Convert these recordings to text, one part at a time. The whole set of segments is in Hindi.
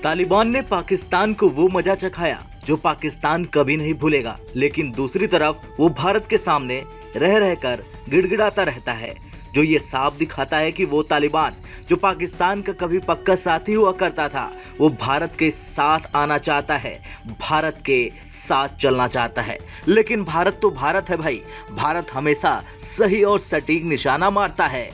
तालिबान ने पाकिस्तान को वो मजा चखाया जो पाकिस्तान कभी नहीं भूलेगा, लेकिन दूसरी तरफ वो भारत के सामने रह रहकर गिड़गिड़ाता रहता है, जो ये साफ दिखाता है कि वो तालिबान जो पाकिस्तान का कभी पक्का साथी हुआ करता था, वो भारत के साथ आना चाहता है, भारत के साथ चलना चाहता है। लेकिन भारत तो भारत है भाई, भारत हमेशा सही और सटीक निशाना मारता है।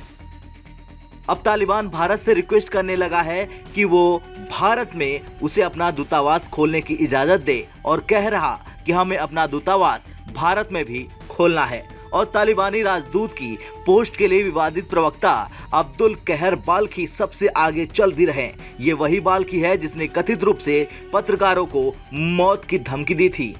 अब तालिबान भारत से रिक्वेस्ट करने लगा है कि वो भारत में उसे अपना दूतावास खोलने की इजाजत दे और कह रहा कि हमें अपना दूतावास भारत में भी खोलना है। और तालिबानी राजदूत की पोस्ट के लिए विवादित प्रवक्ता अब्दुल कहर बाल्खी सबसे आगे चल भी रहे। ये वही बाल्खी है जिसने कथित रूप से पत्रकारों को मौत की धमकी दी थी।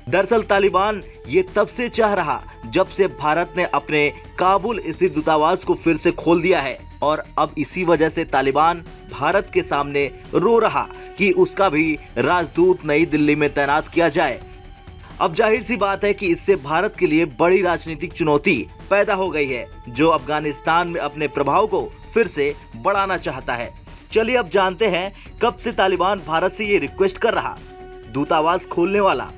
दरअसल तालिबान ये तब से चाह रहा जब से भारत ने अपने काबुल स्थित दूतावास को फिर से खोल दिया है, और अब इसी वजह से तालिबान भारत के सामने रो रहा कि उसका भी राजदूत नई दिल्ली में तैनात किया जाए। अब जाहिर सी बात है कि इससे भारत के लिए बड़ी राजनीतिक चुनौती पैदा हो गई है, जो अफगानिस्तान में अपने प्रभाव को फिर से बढ़ाना चाहता है। चलिए अब जानते हैं कब से तालिबान भारत से ये रिक्वेस्ट कर रहा दूतावास खोलने वाला।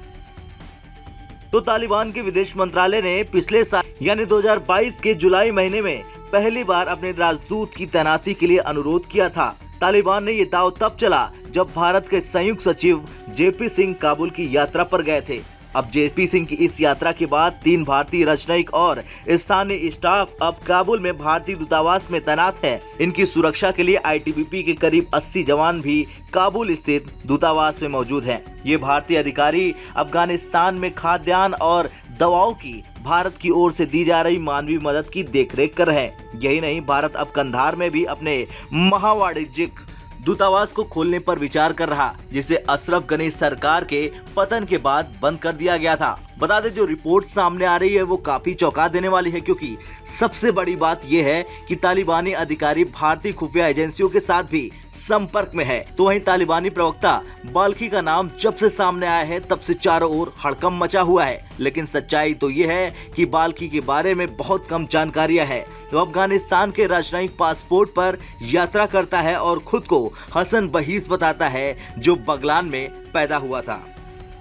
तो तालिबान के विदेश मंत्रालय ने पिछले साल यानी 2022 के जुलाई महीने में पहली बार अपने राजदूत की तैनाती के लिए अनुरोध किया था। तालिबान ने ये दाव तब चला जब भारत के संयुक्त सचिव जेपी सिंह काबुल की यात्रा पर गए थे। अब जेपी सिंह की इस यात्रा के बाद 3 भारतीय राजनयिक और स्थानीय स्टाफ अब काबुल में भारतीय दूतावास में तैनात है। इनकी सुरक्षा के लिए आईटीबीपी के करीब 80 जवान भी काबुल स्थित दूतावास में मौजूद हैं। ये भारतीय अधिकारी अफगानिस्तान में खाद्यान्न और दवाओं की भारत की ओर से दी जा रही मानवीय मदद की देखरेख कर रहे हैं। यही नहीं, भारत अब कंधार में भी अपने महावाणिज्यिक दूतावास को खोलने पर विचार कर रहा, जिसे अशरफ गनी सरकार के पतन के बाद बंद कर दिया गया था। बता दें, जो रिपोर्ट सामने आ रही है वो काफी चौंका देने वाली है, क्योंकि सबसे बड़ी बात यह है कि तालिबानी अधिकारी भारतीय खुफिया एजेंसियों के साथ भी संपर्क में है। तो वहीं तालिबानी प्रवक्ता बाल्खी का नाम जब से सामने आया है तब से चारों ओर हड़कंप मचा हुआ है। लेकिन सच्चाई तो ये है कि बाल्खी के बारे में बहुत कम जानकारियां है। तो अफगानिस्तान के राजनयिक पासपोर्ट पर यात्रा करता है और खुद को हसन बहीस बताता है, जो बगलान में पैदा हुआ था।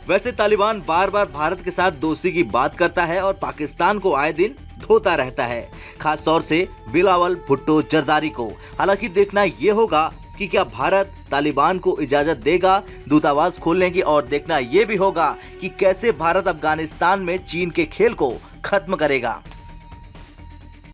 वैसे तालिबान बार बार भारत के साथ दोस्ती की बात करता है और पाकिस्तान को आए दिन धोता रहता है, खास तौर से बिलावल भुट्टो जरदारी को। हालांकि देखना ये होगा कि क्या भारत तालिबान को इजाजत देगा दूतावास खोलने की, और देखना ये भी होगा कि कैसे भारत अफगानिस्तान में चीन के खेल को खत्म करेगा।